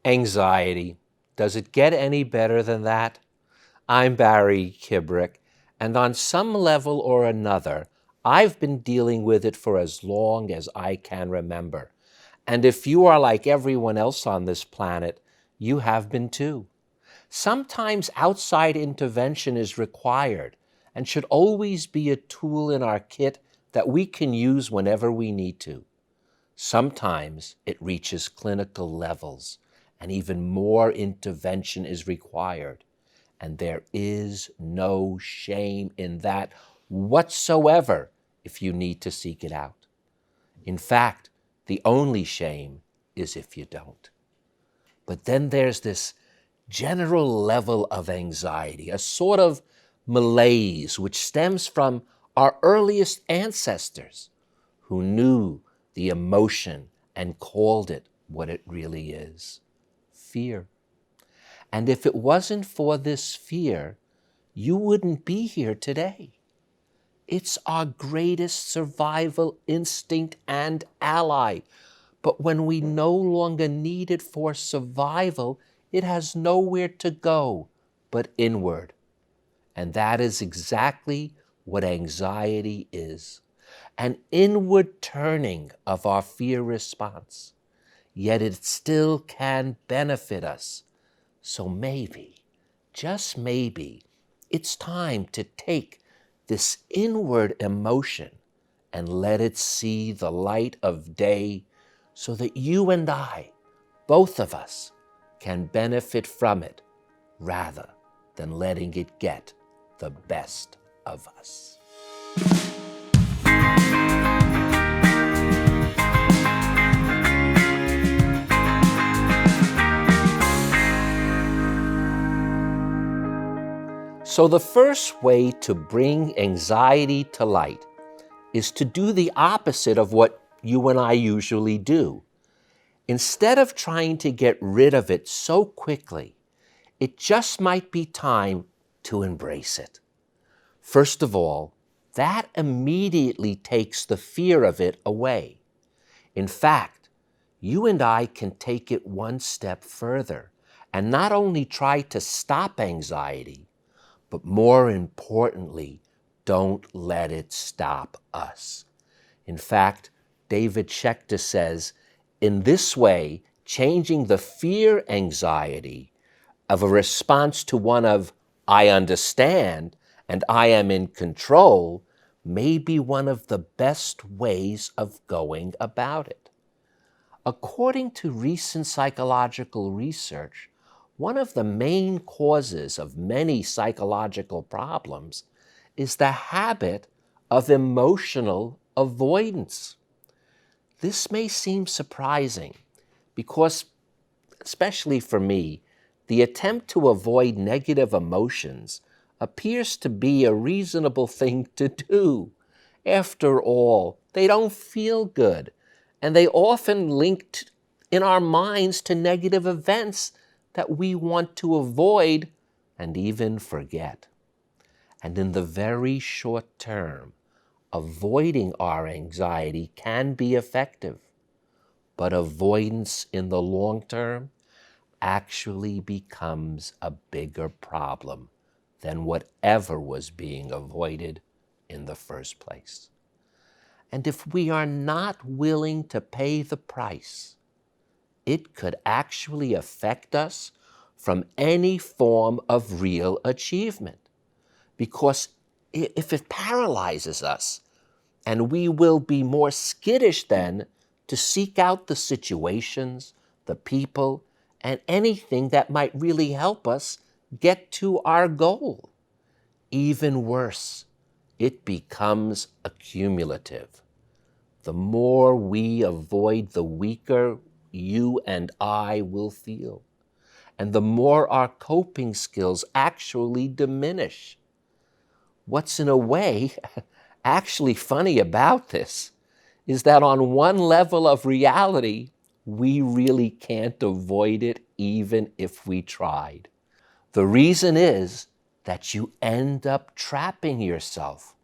Anxiety. Does it get any better than that? I'm Barry Kibrick, and on some level or another, I've been dealing with it for as long as I can remember. And if you are like everyone else on this planet, you have been too. Sometimes outside intervention is required and should always be a tool in our kit that we can use whenever we need to. Sometimes it reaches clinical levels and even more intervention is required. And there is no shame in that whatsoever if you need to seek it out. In fact, the only shame is if you don't. But then there's this general level of anxiety, a sort of malaise which stems from our earliest ancestors who knew the emotion and called it what it really is, fear. And if it wasn't for this fear, you wouldn't be here today. It's our greatest survival instinct and ally. But when we no longer need it for survival, it has nowhere to go but inward. And that is exactly what anxiety is, an inward turning of our fear response. Yet it still can benefit us. So maybe, just maybe, it's time to take this inward emotion and let it see the light of day so that you and I, both of us, can benefit from it rather than letting it get the best of us. So the first way to bring anxiety to light is to do the opposite of what you and I usually do. Instead of trying to get rid of it so quickly, it just might be time to embrace it. First of all, that immediately takes the fear of it away. In fact, you and I can take it one step further and not only try to stop anxiety, but more importantly, don't let it stop us. In fact, David Schechter says, in this way, changing the fear anxiety of a response to one of, I understand and I am in control, may be one of the best ways of going about it. According to recent psychological research, one of the main causes of many psychological problems is the habit of emotional avoidance. This may seem surprising because, especially for me, the attempt to avoid negative emotions appears to be a reasonable thing to do. After all, they don't feel good, and they often link in our minds to negative events that we want to avoid and even forget. And in the very short term, avoiding our anxiety can be effective, but avoidance in the long term actually becomes a bigger problem than whatever was being avoided in the first place. And if we are not willing to pay the price, it could actually affect us from any form of real achievement. Because if it paralyzes us, and we will be more skittish then to seek out the situations, the people, and anything that might really help us get to our goal. Even worse, it becomes accumulative. The more we avoid, the weaker you and I will feel. And the more our coping skills actually diminish. What's in a way actually funny about this is that on one level of reality, we really can't avoid it even if we tried. The reason is that you end up trapping yourself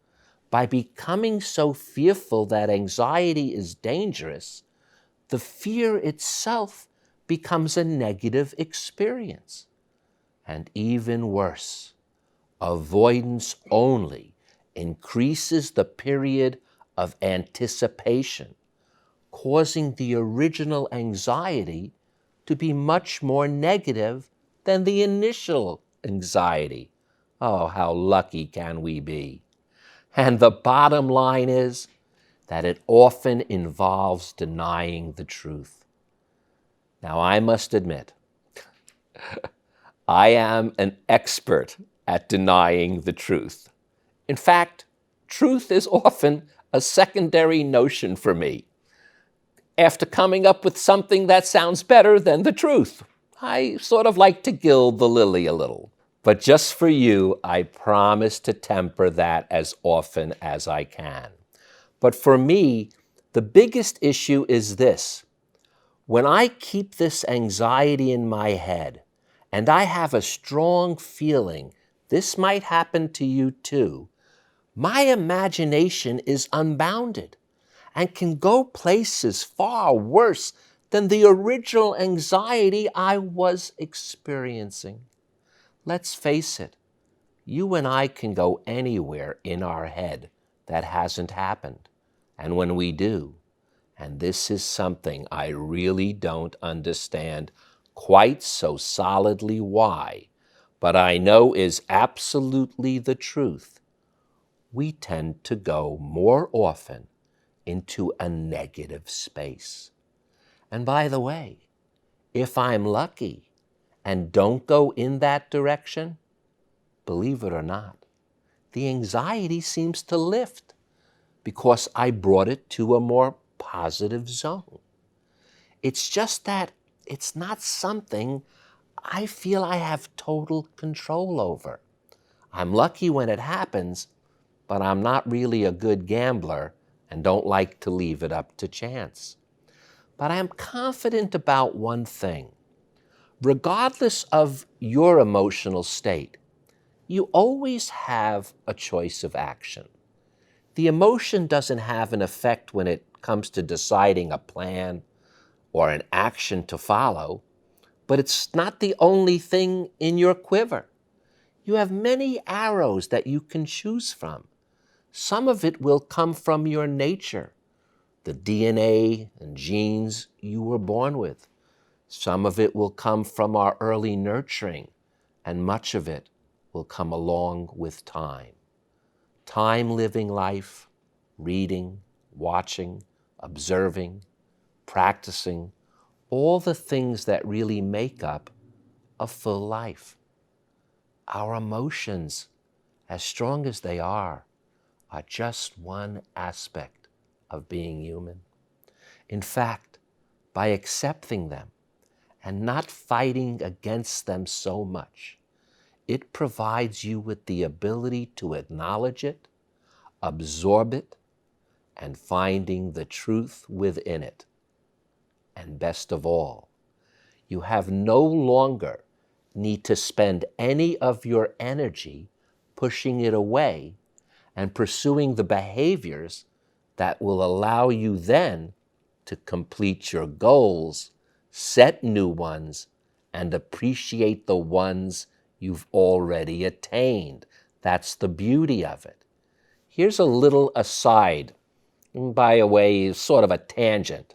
by becoming so fearful that anxiety is dangerous. The fear itself becomes a negative experience. And even worse, avoidance only increases the period of anticipation, causing the original anxiety to be much more negative than the initial anxiety. Oh, how lucky can we be? And the bottom line is that it often involves denying the truth. Now, I must admit, I am an expert at denying the truth. In fact, truth is often a secondary notion for me. After coming up with something that sounds better than the truth, I sort of like to gild the lily a little. But just for you, I promise to temper that as often as I can. But for me, the biggest issue is this. When I keep this anxiety in my head, and I have a strong feeling this might happen to you too, my imagination is unbounded and can go places far worse than the original anxiety I was experiencing. Let's face it, you and I can go anywhere in our head that hasn't happened. And when we do, and this is something I really don't understand quite so solidly why, but I know is absolutely the truth, we tend to go more often into a negative space. And by the way, if I'm lucky and don't go in that direction, believe it or not, the anxiety seems to lift because I brought it to a more positive zone. It's just that it's not something I feel I have total control over. I'm lucky when it happens, but I'm not really a good gambler and don't like to leave it up to chance. But I'm confident about one thing. Regardless of your emotional state, you always have a choice of action. The emotion doesn't have an effect when it comes to deciding a plan or an action to follow, but it's not the only thing in your quiver. You have many arrows that you can choose from. Some of it will come from your nature, the DNA and genes you were born with. Some of it will come from our early nurturing, and much of it will come along with time. Time living life, reading, watching, observing, practicing, all the things that really make up a full life. Our emotions, as strong as they are just one aspect of being human. In fact, by accepting them and not fighting against them so much, it provides you with the ability to acknowledge it, absorb it, and finding the truth within it. And best of all, you have no longer need to spend any of your energy pushing it away and pursuing the behaviors that will allow you then to complete your goals, set new ones, and appreciate the ones you've already attained. That's the beauty of it. Here's a little aside, by a way, sort of a tangent.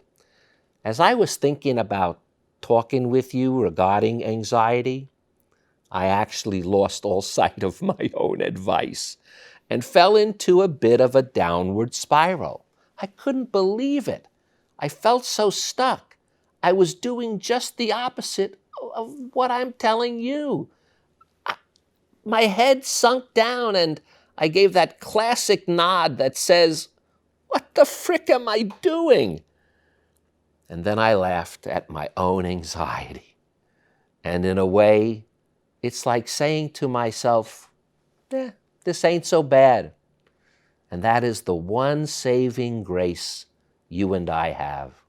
As I was thinking about talking with you regarding anxiety, I actually lost all sight of my own advice and fell into a bit of a downward spiral. I couldn't believe it. I felt so stuck. I was doing just the opposite of what I'm telling you. My head sunk down and I gave that classic nod that says, "What the frick am I doing?" And then I laughed at my own anxiety. And in a way, it's like saying to myself, this ain't so bad. And that is the one saving grace you and I have,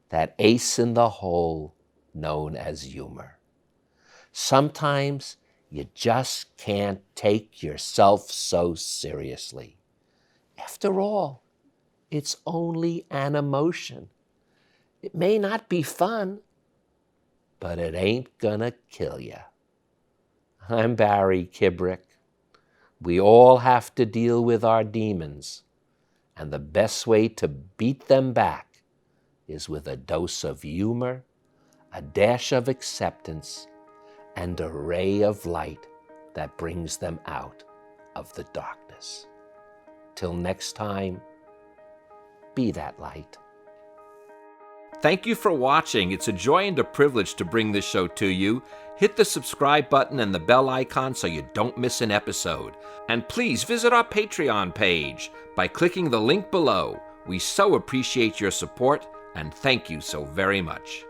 that ace in the hole known as humor. Sometimes you just can't take yourself so seriously. After all, it's only an emotion. It may not be fun, but it ain't gonna kill you. I'm Barry Kibrick. We all have to deal with our demons, and the best way to beat them back is with a dose of humor, a dash of acceptance, and a ray of light that brings them out of the darkness. Till next time, be that light. Thank you for watching. It's a joy and a privilege to bring this show to you. Hit the subscribe button and the bell icon so you don't miss an episode. And please visit our Patreon page by clicking the link below. We so appreciate your support, and thank you so very much.